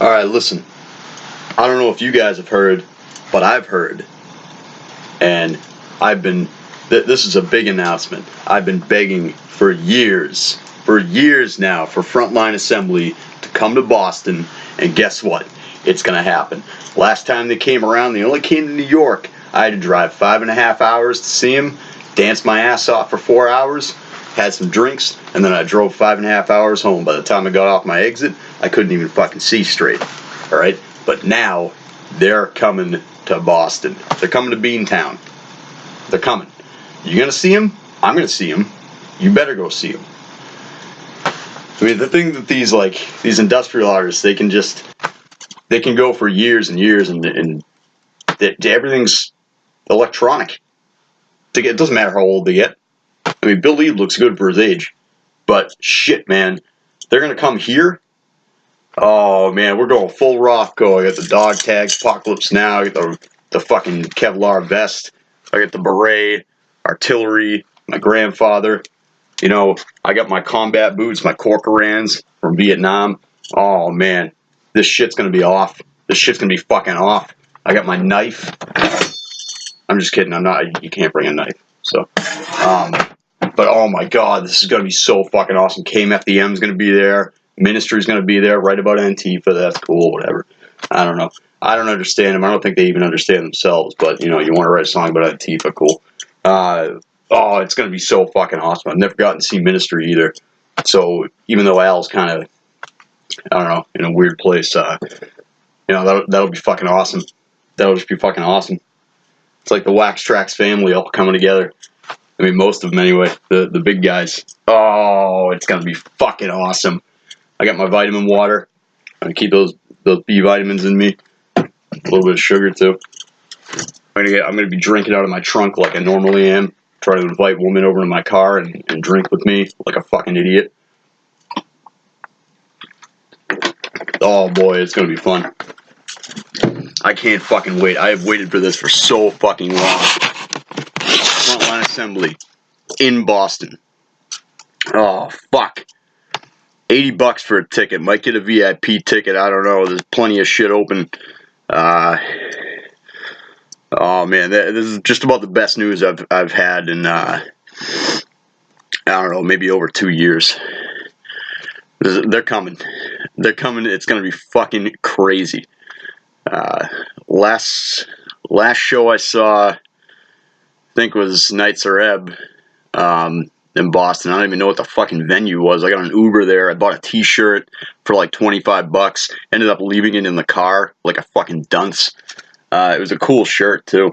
Alright, listen. I don't know if you guys have heard, but I've heard. And I've been. This is a big announcement. I've been begging for years now, for Frontline Assembly to come to Boston, and guess what? It's gonna happen. Last time they came around, they only came to New York. I had to drive 5.5 hours to see them, dance my ass off for 4 hours, had some drinks, and then I drove 5.5 hours home. By the time I got off my exit, I couldn't even fucking see straight. Alright? But now, they're coming to Boston. They're coming to Beantown. They're coming. You gonna see them? I'm gonna see them. You better go see them. I mean, the thing that these industrial artists, they can go for years and years, and everything's electronic. It doesn't matter how old they get. I mean, Bill Lee looks good for his age, but shit, man, they're gonna come here. Oh man, we're going full Rothko. I got the dog tags, Apocalypse Now. I got the fucking Kevlar vest. I got the beret, artillery, my grandfather. You know, I got my combat boots, my Corcorans from Vietnam. Oh man, this shit's gonna be off. This shit's gonna be fucking off. I got my knife. I'm just kidding. I'm not. You can't bring a knife. So, but oh my god, this is gonna be so fucking awesome. KMFDM's gonna be there. Ministry's gonna be there. Write about Antifa. That's cool. Whatever. I don't know. I don't understand them. I don't think they even understand themselves. But you know, you want to write a song about Antifa, cool. Oh, it's gonna be so fucking awesome. I've never gotten to see Ministry either. So even though Al's kind of, I don't know, in a weird place, you know, that'll be fucking awesome. That'll just be fucking awesome. It's like the Wax Trax family all coming together. I mean, most of them anyway. The big guys. Oh, it's gonna be fucking awesome. I got my vitamin water. I'm gonna keep those B vitamins in me. A little bit of sugar too. I'm gonna be drinking out of my trunk like I normally am. Try to invite women over to my car and drink with me like a fucking idiot. Oh boy, it's gonna be fun. I can't fucking wait. I have waited for this for so fucking long. Frontline Assembly in Boston. Oh fuck. $80 for a ticket. Might get a VIP ticket. I don't know. There's plenty of shit open. Oh man, this is just about the best news I've had in I don't know, maybe over 2 years. They're coming. They're coming. It's gonna be fucking crazy. Last show I saw, I think, was Nights are Ebb, in Boston. I don't even know what the fucking venue was. I got an Uber there. I bought a T-shirt for like $25. Ended up leaving it in the car like a fucking dunce. It was a cool shirt too.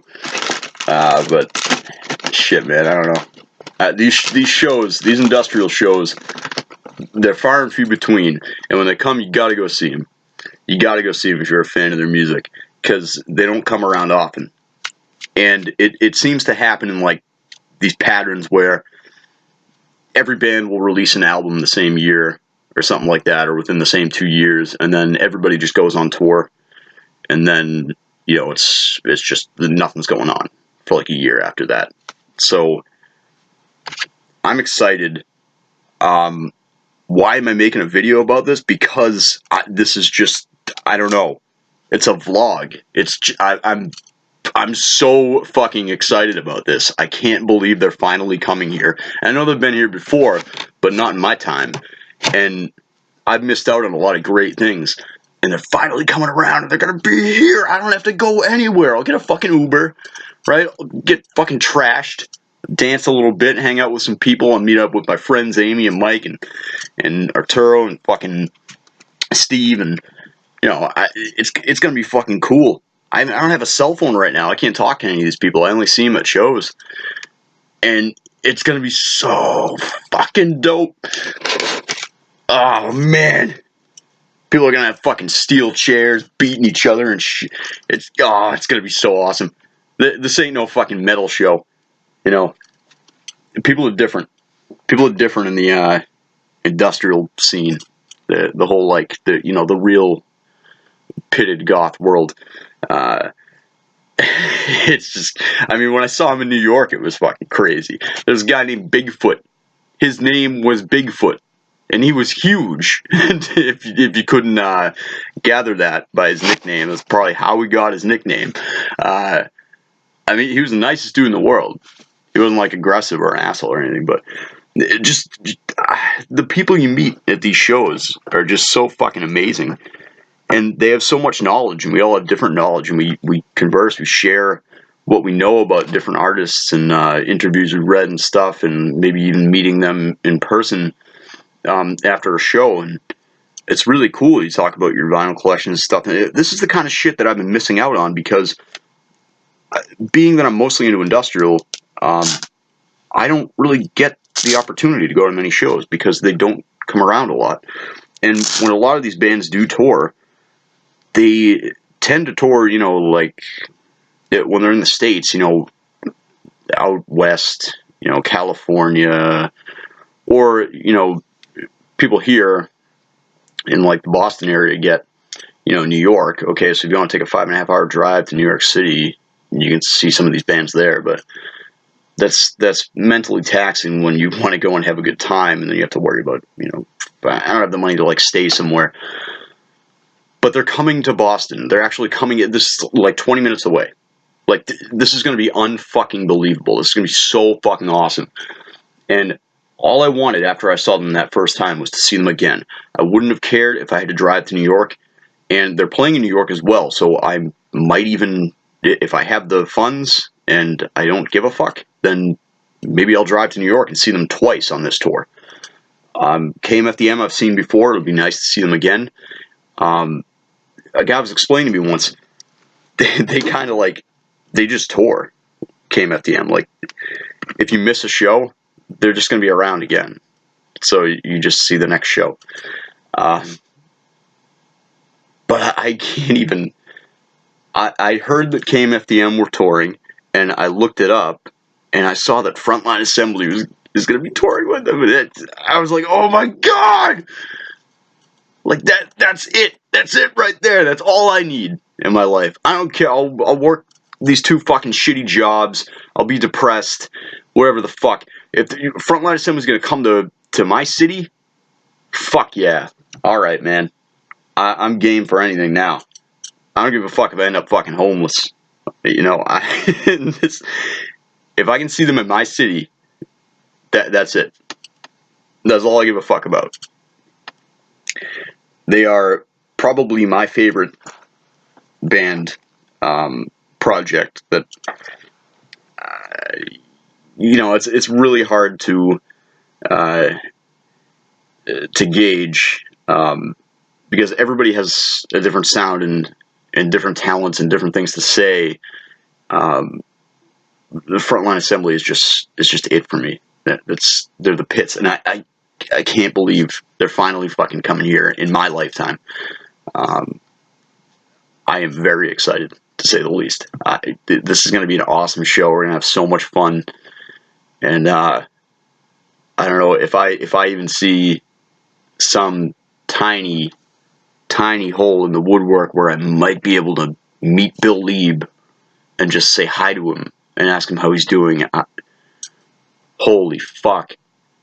But shit, man, I don't know. These shows, these industrial shows, they're far and few between. And when they come, you gotta go see them. You gotta go see them if you're a fan of their music, because they don't come around often. And it seems to happen in like these patterns where every band will release an album the same year or something like that, or within the same 2 years, and then everybody just goes on tour, and then, you know, it's just nothing's going on for like a year after that. So I'm excited. Why am I making a video about this? Because this is just, I don't know. It's a vlog. I'm so fucking excited about this. I can't believe they're finally coming here. And I know they've been here before, but not in my time. And I've missed out on a lot of great things. And they're finally coming around, and they're gonna be here. I don't have to go anywhere. I'll get a fucking Uber, right? I'll get fucking trashed, dance a little bit, hang out with some people, and meet up with my friends Amy and Mike and Arturo and fucking Steve, and you know, it's gonna be fucking cool. I don't have a cell phone right now. I can't talk to any of these people. I only see them at shows. And it's going to be so fucking dope. Oh, man. People are going to have fucking steel chairs beating each other and shit. It's going to be so awesome. This ain't no fucking metal show. You know, people are different. People are different in the industrial scene. The whole, like, the real pitted goth world. It's just, I mean, when I saw him in New York, it was fucking crazy. There's a guy named Bigfoot. His name was Bigfoot. and he was huge. And if you couldn't gather that by his nickname, that's probably how he got his nickname. I mean, he was the nicest dude in the world. He wasn't like aggressive or an asshole or anything, but the people you meet at these shows are just so fucking amazing. And they have so much knowledge, and we all have different knowledge, and we converse, we share what we know about different artists and interviews we've read and stuff, and maybe even meeting them in person after a show. And it's really cool. You talk about your vinyl collection and stuff. And this is the kind of shit that I've been missing out on because being that I'm mostly into industrial, I don't really get the opportunity to go to many shows because they don't come around a lot. And when a lot of these bands do tour, they tend to tour, you know, like when they're in the States, you know, out west, you know, California, or, you know, people here in like the Boston area get, you know, New York. Okay, so if you want to take a 5.5 hour drive to New York City, you can see some of these bands there, but that's mentally taxing when you want to go and have a good time, and then you have to worry about, you know, I don't have the money to like stay somewhere. But they're coming to Boston. They're actually coming at this like 20 minutes away. Like this is going to be unfucking believable. This is going to be so fucking awesome. And all I wanted after I saw them that first time was to see them again. I wouldn't have cared if I had to drive to New York, and they're playing in New York as well. So I might even, if I have the funds and I don't give a fuck, then maybe I'll drive to New York and see them twice on this tour. KMFDM I've seen before. It'll be nice to see them again. A guy was explaining to me once, they kind of like, they just tour KMFDM. Like, if you miss a show, they're just going to be around again. So you just see the next show. But I can't even, I heard that KMFDM were touring, and I looked it up, and I saw that Frontline Assembly is going to be touring with them. And I was like, oh my God! Like that's it. That's it right there. That's all I need in my life. I don't care. I'll work these 2 fucking shitty jobs. I'll be depressed. Whatever the fuck. If the Frontline Assembly is going to come to my city, fuck yeah. All right, man. I'm game for anything now. I don't give a fuck if I end up fucking homeless. You know, if I can see them in my city, that's it. That's all I give a fuck about. They are probably my favorite band project that, you know, it's really hard to gauge because everybody has a different sound and different talents and different things to say. The Frontline Assembly is just it for me. They're the pits, and I can't believe they're finally fucking coming here in my lifetime. I am very excited, to say the least. This is going to be an awesome show. We're going to have so much fun, and I don't know if I even see some tiny hole in the woodwork where I might be able to meet Bill Lieb and just say hi to him and ask him how he's doing. Holy fuck!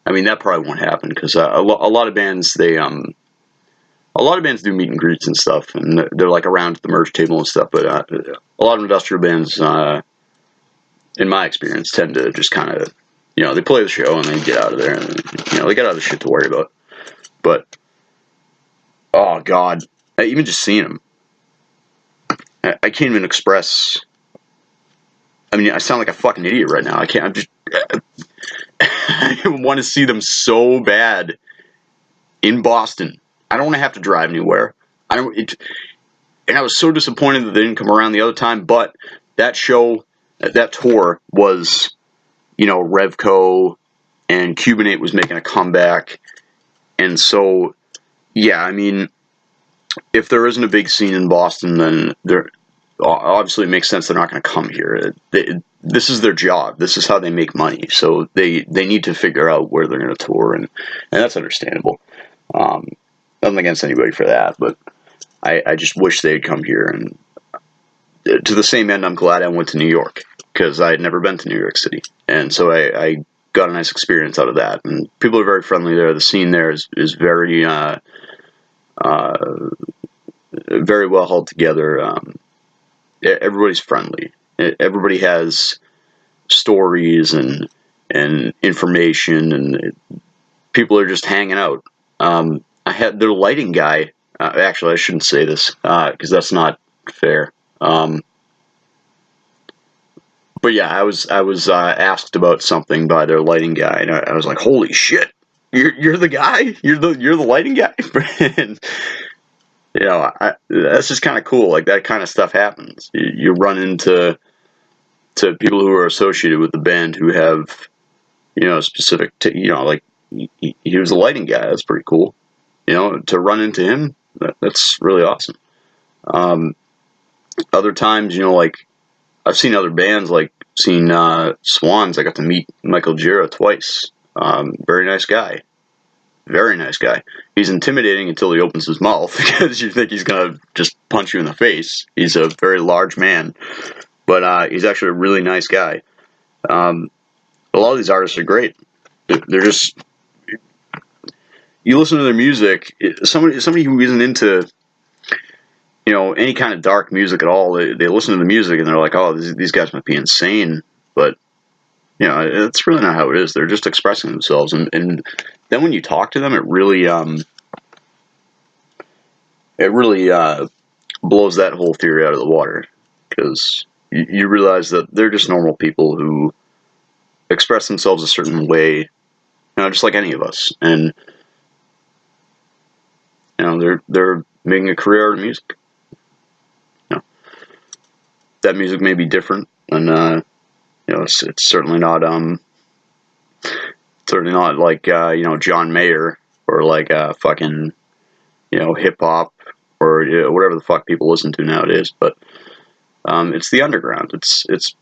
I mean, that probably won't happen because a lot of bands a lot of bands do meet and greets and stuff, and they're like around the merch table and stuff. But a lot of industrial bands, in my experience, tend to just kind of, you know, they play the show and then get out of there, and you know, they got other shit to worry about. But oh god, even just seeing them, I can't even express. I mean, I sound like a fucking idiot right now. I can't. I'm just. I want to see them so bad in Boston. I don't want to have to drive anywhere. And I was so disappointed that they didn't come around the other time. But that show, that tour was, you know, Revco and Cubanate was making a comeback, and so yeah, I mean, if there isn't a big scene in Boston, then there obviously it makes sense they're not going to come here. This is their job. This is how they make money. So they need to figure out where they're going to tour, and that's understandable. Nothing against anybody for that, but I just wish they'd come here. And to the same end, I'm glad I went to New York because I had never been to New York City, and so I got a nice experience out of that. And people are very friendly there. The scene there is very very well held together. Everybody's friendly. Everybody has stories and information, and people are just hanging out. I had their lighting guy. Actually, I shouldn't say this because that's not fair. But yeah, I was asked about something by their lighting guy, and I was like, "Holy shit, you're the guy? You're the lighting guy?" And, that's just kind of cool. Like that kind of stuff happens. You run into people who are associated with the band who have specific. Like he was a lighting guy. That's pretty cool. To run into him, that's really awesome. Other times, like I've seen other bands, like seen Swans. I got to meet Michael Gira twice. Very nice guy. Very nice guy. He's intimidating until he opens his mouth because you think he's gonna just punch you in the face. He's a very large man, but he's actually a really nice guy. A lot of these artists are great. They're just, you listen to their music. Somebody who isn't into any kind of dark music at all, they listen to the music and they're like, oh, these guys might be insane, but it's really not how it is. They're just expressing themselves, and then when you talk to them, it really blows that whole theory out of the water, because you realize that they're just normal people who express themselves a certain way, just like any of us, and they're making a career out of music. That music may be different, and it's certainly not like John Mayer, or like fucking hip hop, or whatever the fuck people listen to nowadays. But it's the underground. It's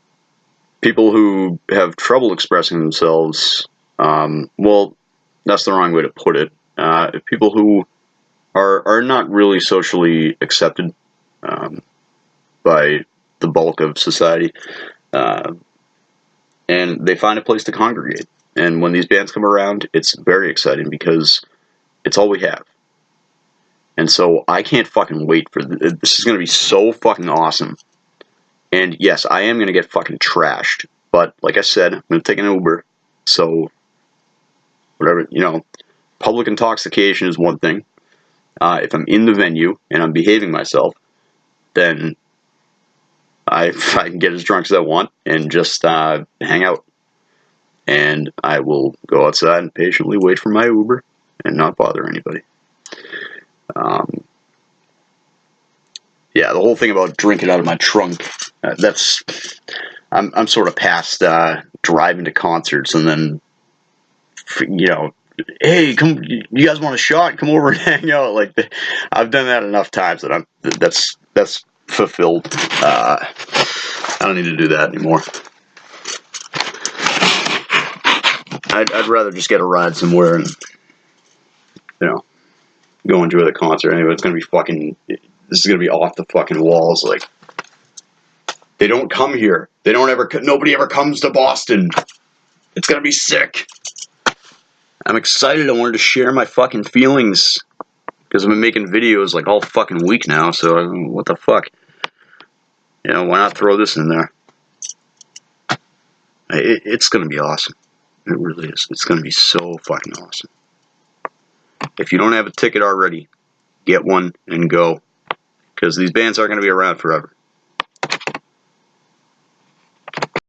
people who have trouble expressing themselves. Well, that's the wrong way to put it. People who are not really socially accepted by the bulk of society, and they find a place to congregate. And when these bands come around, it's very exciting because it's all we have. And so I can't fucking wait for this. This is going to be so fucking awesome. And yes, I am going to get fucking trashed. But like I said, I'm going to take an Uber. So whatever, public intoxication is one thing. If I'm in the venue and I'm behaving myself, then I can get as drunk as I want and just hang out. And I will go outside and patiently wait for my Uber and not bother anybody. Yeah, the whole thing about drinking out of my trunk, I'm sort of past driving to concerts and then, hey, come, you guys want a shot? Come over and hang out. Like, I've done that enough times that that's fulfilled. I don't need to do that anymore. I'd rather just get a ride somewhere and go enjoy the concert. Anyway, it's gonna be fucking. This is gonna be off the fucking walls. Like, they don't come here. They don't ever. Nobody ever comes to Boston. It's gonna be sick. I'm excited. I wanted to share my fucking feelings because I've been making videos like all fucking week now. So what the fuck? Why not throw this in there? It's gonna be awesome. It really is. It's gonna be so fucking awesome. If you don't have a ticket already, get one and go, because these bands aren't gonna be around forever.